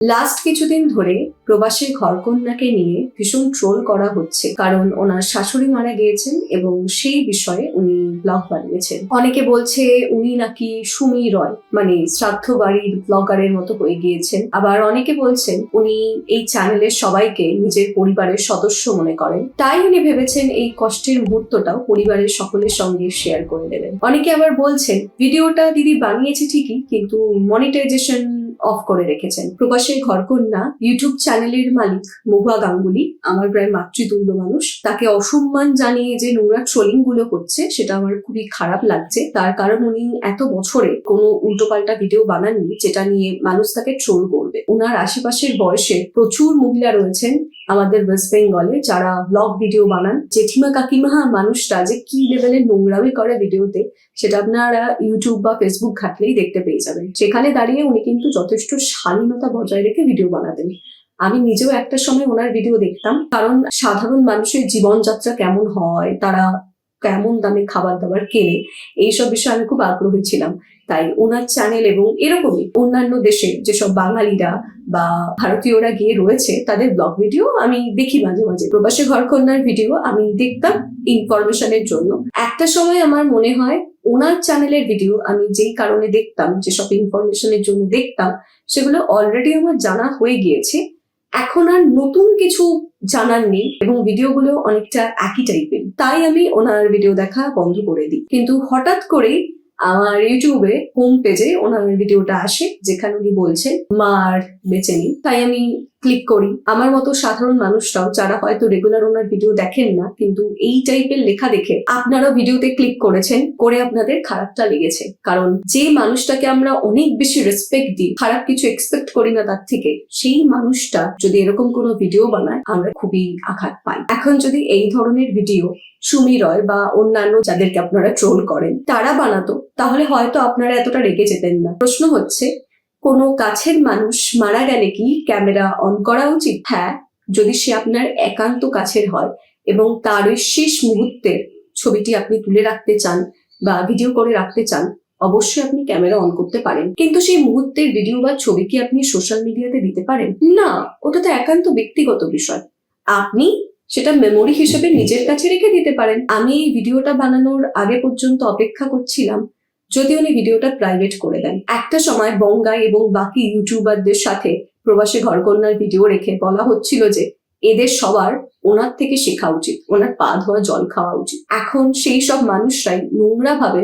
Last কিছুদিন ধরে প্রবাসী ঘরকন্যাকে নিয়ে ভীষণ ট্রোল করা হচ্ছে, কারণ ওনার শাশুড়ি মারা গিয়েছেন এবং সেই বিষয়ে উনি ব্লগ বানিয়েছেন। অনেকে বলছে উনি নাকি সুমি রয়, মানে শ্রাদ্ধ বাড়ির ব্লগারের মতো হয়ে গিয়েছেন। আবার অনেকে বলছেন উনি এই চ্যানেলের সবাইকে নিজের পরিবারের সদস্য মনে করেন, তাই উনি ভেবেছেন এই কষ্টের মুহূর্তটাও পরিবারের সকলের সঙ্গে শেয়ার করে দেবেন। অনেকে আবার বলছেন ভিডিওটা দিদি বানিয়েছে ঠিকই, কিন্তু মনিটাইজেশন অফ করে রেখেছেন। প্রবাসী ঘরকন্যা ইউটিউব চ্যানেলের মালিক মহুয়া গাঙ্গুলি আমার প্রায় মাতৃতুল্য মানুষ, তাকে অসম্মান জানিয়ে যে নোংরা ট্রোলিং গুলো হচ্ছে সেটা আমার খুবই খারাপ লাগছে। তার কারণ উনি এত বছরে কোনো উল্টোপাল্টা ভিডিও বানাননি যেটা নিয়ে মানুষ তাকে ট্রোল করবে। ওনার আশেপাশের বয়সে প্রচুর মহিলা রয়েছেন আমাদের ওয়েস্ট বেঙ্গলে যারা ব্লগ ভিডিও বানান। জেঠিমা কাকিমা মানুষটা যে কি লেভেলের নোংরামি করে ভিডিওতে সেটা আপনারা ইউটিউব বা ফেসবুক ঘাটলেই দেখতে পেয়ে যাবেন। সেখানে দাঁড়িয়ে উনি কিন্তু যথেষ্ট শালীনতা বজায় রেখে ভিডিও বানাতেন। আমি নিজেও একটা সময় ওনার ভিডিও দেখতাম, কারণ সাধারণ মানুষের জীবনযাত্রা কেমন হয়, তারা কেমন দামে খাবার দাবার কেনে, এইসব বিষয়ে আমি খুব আগ্রহী ছিলাম। তাই ওনার চ্যানেল এবং এরকমই অন্যান্য দেশে যেসব বাঙালিরা বা ভারতীয়রা গিয়ে রয়েছে তাদের ব্লগ ভিডিও আমি দেখি মাঝে মাঝে। প্রবাসী ঘরকন্যার ভিডিও আমি দেখতাম ইনফরমেশনের জন্য। একটা সময় আমার মনে হয় ওনার চ্যানেলের ভিডিও আমি যেই কারণে দেখতাম, যেসব ইনফরমেশনের জন্য দেখতাম, সেগুলো অলরেডি আমার জানা হয়ে গিয়েছে। এখন আর নতুন কিছু জানার নেই এবং ভিডিওগুলো অনেকটা একই টাইপের, তাই আমি ওনার ভিডিও দেখা বন্ধ করে দিই। কিন্তু হঠাৎ করেই আমার ইউটিউবে হোম পেজে ওনার ভিডিওটা আসে যেখানে উনি বলছেন মার বেঁচে নেই। তাই আমি ক্লিক করি। আমার মতো সাধারণ মানুষরাও যারা হয়তো রেগুলার ওনার ভিডিও দেখেন না, কিন্তু এই টাইপের লেখা দেখে আপনারাও ভিডিওতে ক্লিক করেছেন, করে আপনাদের খারাপটা লেগেছে। কারণ যে মানুষটাকে আমরা অনেক বেশি রেসপেক্ট দিই, খারাপ কিছু এক্সপেক্ট করি না তার থেকে, সেই মানুষটা যদি এরকম কোনো ভিডিও বানায় আমরা খুবই আঘাত পাই। এখন যদি এই ধরনের ভিডিও সুমি রয় বা অন্যান্য যাদেরকে আপনারা ট্রোল করেন তারা বানাতো, তাহলে হয়তো আপনারা এতটা রেগে যেতেন না। প্রশ্ন হচ্ছে কোনো কাছের মানুষ মারা গেলে কি ক্যামেরা অন করা উচিত? হ্যাঁ, যদি সে আপনার একান্ত কাছের হয় এবং তার ওই শেষ মুহূর্তের ছবিটি আপনি তুলে রাখতে চান বা ভিডিও করে রাখতে চান, অবশ্যই আপনি ক্যামেরা অন করতে পারেন। কিন্তু সেই মুহূর্তের ভিডিও বা ছবি কি আপনি সোশ্যাল মিডিয়াতে দিতে পারেন? না, ওটা তো একান্ত ব্যক্তিগত বিষয়। আপনি সেটা মেমোরি হিসেবে নিজের কাছে রেখে দিতে পারেন। আমি এই ভিডিওটা বানানোর আগে পর্যন্ত অপেক্ষা করছিলাম যদি উনি ভিডিওটা প্রাইভেট করে দেন। একটা সময় বঙ্গাই এবং বাকি ইউটিউবারদের সাথে প্রবাসী ঘরকন্যার ভিডিও রেখে বলা হচ্ছিল যে এদের সবার ওনার থেকে শেখা উচিত, ওনার পা ধোয়া জল খাওয়া উচিত। এখন সেই সব মানুষরাই নোংরা ভাবে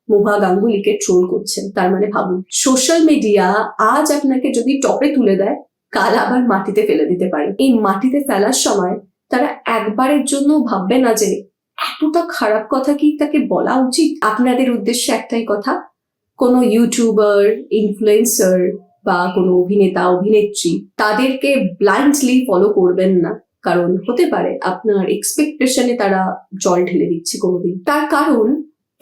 মহুয়া গাঙ্গুলিকে ট্রোল করছেন। তার মানে ভাবুন, সোশ্যাল মিডিয়া আজ আপনাকে যদি টপে তুলে দেয়, কাল আবার মাটিতে ফেলে দিতে পারে। এই মাটিতে ফেলার সময় তারা একবারের জন্য ভাববে না যে এতটা খারাপ কথা কি তাকে বলা উচিত। আপনাদের উদ্দেশ্যে একটাই কথা, কোনো ইউটিউবার, ইনফ্লুয়েন্সার বা কোনো অভিনেতা অভিনেত্রী তাদেরকে ব্লাইন্ডলি ফলো করবেন না, কারণ হতে পারে আপনার এক্সপেকটেশনে তারা জল ঢেলে দিচ্ছে কোনোদিন। তার কারণ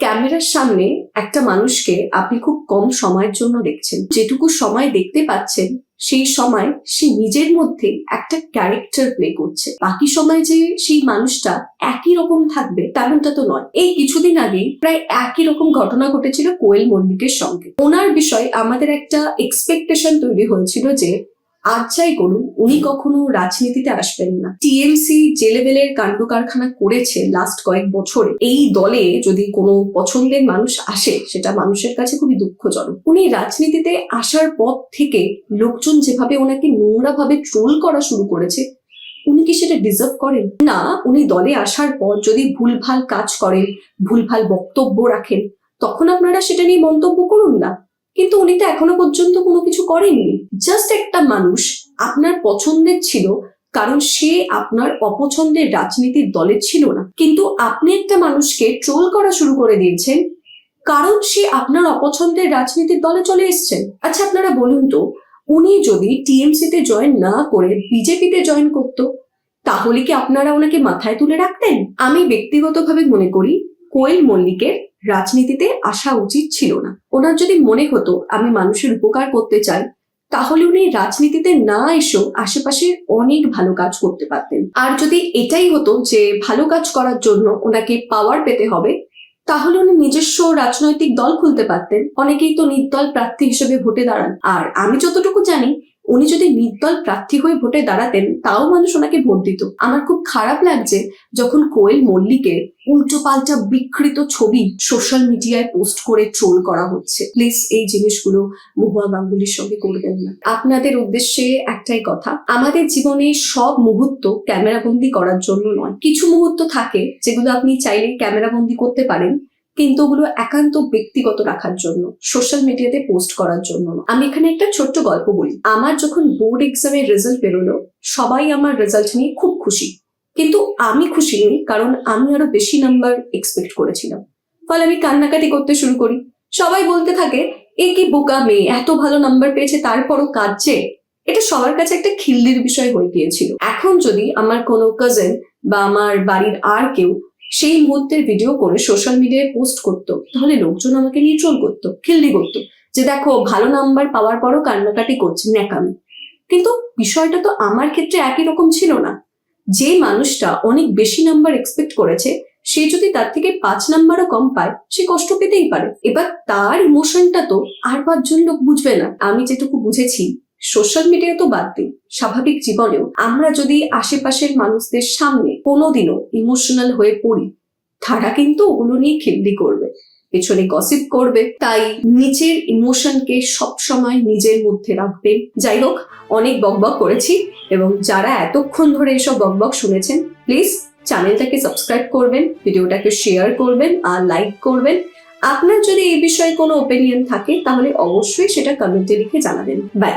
ক্যামেরার সামনে একটা মানুষকে আপনি খুব কম সময়ের জন্য দেখছেন, যেটুকু সময় দেখতে পাচ্ছেন সেই সময় সে নিজের মধ্যে একটা ক্যারেক্টার প্লে করছে। বাকি সময় যে সেই মানুষটা একই রকম থাকবে তেমনটা তো নয়। এই কিছুদিন আগেই প্রায় একই রকম ঘটনা ঘটেছিল কোয়েল মল্লিকের সঙ্গে। ওনার বিষয় আমাদের একটা এক্সপেকটেশন তৈরি হয়েছিল যে আজ যাই করুন উনি কখনো রাজনীতিতে আসবেন না। টিএমসি যে লেভেলের কাণ্ড কারখানা করেছে লাস্ট কয়েক বছরে, এই দলে যদি কোনো পছন্দের মানুষ আসে সেটা মানুষের কাছে খুবই দুঃখজনক। উনি রাজনীতিতে আসার পর থেকে লোকজন যেভাবে ওনাকে নোংরা ভাবে ট্রোল করা শুরু করেছে, উনি কি সেটা ডিজার্ভ করেন? না, উনি দলে আসার পর যদি ভুলভাল কাজ করেন, ভুলভাল বক্তব্য রাখেন, তখন আপনারা সেটা নিয়ে মন্তব্য করুন না। কিন্তু উনি তো এখনো পর্যন্ত কোনো কিছু করেননি। জাস্ট একটা মানুষ আপনার পছন্দের ছিল কারণ সে আপনার অপছন্দের রাজনীতির দলে ছিল না, কিন্তু আপনি একটা মানুষকে ট্রোল করা শুরু করে দিয়েছেন কারণ সে আপনার অপছন্দের রাজনীতির দলে চলে এসেছেন। আচ্ছা আপনারা বলুন তো, উনি যদি টিএমসি তে জয়েন না করে বিজেপিতে জয়েন করতো, তাহলে কি আপনারা ওনাকে মাথায় তুলে রাখতেন? আমি ব্যক্তিগতভাবে মনে করি কোয়েল মল্লিকের রাজনীতিতে আসা উচিত ছিল না। ওনার যদি মনে হতো আমি মানুষের উপকার করতে চাই, তাহলে উনি রাজনীতিতে না এসেও আশেপাশে অনেক ভালো কাজ করতে পারতেন। আর যদি এটাই হতো যে ভালো কাজ করার জন্য ওনাকে পাওয়ার পেতে হবে, তাহলে উনি নিজস্ব রাজনৈতিক দল খুলতে পারতেন। অনেকেই তো নির্দল প্রার্থী হিসেবে ভোটে দাঁড়ান। আর আমি যতটুকু জানি উনি যদি নির্দল প্রার্থী হয়ে ভোটে দাঁড়াতেন তাও মানুষ ওনাকে ভোট দিত। আমার খুব খারাপ লাগছে যখন কোয়েল মল্লিকের উল্টো পাল্টা বিকৃত ছবি সোশ্যাল মিডিয়ায় পোস্ট করে ট্রোল করা হচ্ছে। প্লিজ এই জিনিসগুলো মহুয়া গাঙ্গুলির সঙ্গে করবেন না। আপনাদের উদ্দেশ্যে একটাই কথা, আমাদের জীবনে সব মুহূর্ত ক্যামেরাবন্দি করার জন্য নয়। কিছু মুহূর্ত থাকে যেগুলো আপনি চাইলে ক্যামেরাবন্দি করতে পারেন, কিন্তু ওগুলো একান্ত ব্যক্তিগত রাখার জন্য, সোশ্যাল মিডিয়াতে পোস্ট করার জন্য। আমি এখানে একটা ছোট্ট গল্প বলি। আমার যখন বোর্ড এক্সামের রেজাল্ট বেরোলো, সবাই আমার রেজাল্ট নিয়ে খুব খুশি, কিন্তু আমি খুশি নই, কারণ আমি আরো বেশি নাম্বার এক্সপেক্ট করেছিলাম। ফলে আমি কান্নাকাটি করতে শুরু করি। সবাই বলতে থাকে, এ কি বোকা মেয়ে, এত ভালো নাম্বার পেয়েছে তারপরও কাঁদছে। এটা সবার কাছে একটা খিল্লির বিষয় হয়ে গিয়েছিল। এখন যদি আমার কোনো কাজিন বা আমার বাড়ির আর কেউ সেই মুহূর্তের ভিডিও করে সোশ্যাল মিডিয়ায় পোস্ট করতো, তাহলে লোকজন আমাকে নিয়ে ট্রোল করতো, খিল্লি করতো, যে দেখো ভালো নাম্বার পাওয়ার পরও কান্নাকাটি করছে, ন্যাকামি। কিন্তু বিষয়টা তো আমার ক্ষেত্রে একই রকম ছিল না। যে মানুষটা অনেক বেশি নাম্বার এক্সপেক্ট করেছে, সে যদি তার থেকে 5 নাম্বারও কম পায়, সে কষ্ট পেতেই পারে। এবার তার ইমোশনটা তো আর 5 জন লোক বুঝবে না। আমি যেটুকু বুঝেছি, সোশ্যাল মিডিয়া তো বাদ দিই, স্বাভাবিক জীবনেও আমরা যদি আশেপাশের মানুষদের সামনে কোনোদিনও ইমোশনাল হয়ে পড়ি, তারা কিন্তু ওগুলো নিয়ে খিল্লি করবে, পেছনে গসিপ করবে। তাই নিজের ইমোশনকে সবসময় নিজের মধ্যে রাখবেন। যাই হোক, অনেক বকবক করেছি, এবং যারা এতক্ষণ ধরে এসব বকবক শুনেছেন, প্লিজ চ্যানেলটাকে সাবস্ক্রাইব করবেন, ভিডিওটাকে শেয়ার করবেন আর লাইক করবেন। আপনার যদি এই বিষয়ে কোনো ওপিনিয়ন থাকে তাহলে অবশ্যই সেটা কমেন্টে লিখে জানাবেন। বাই।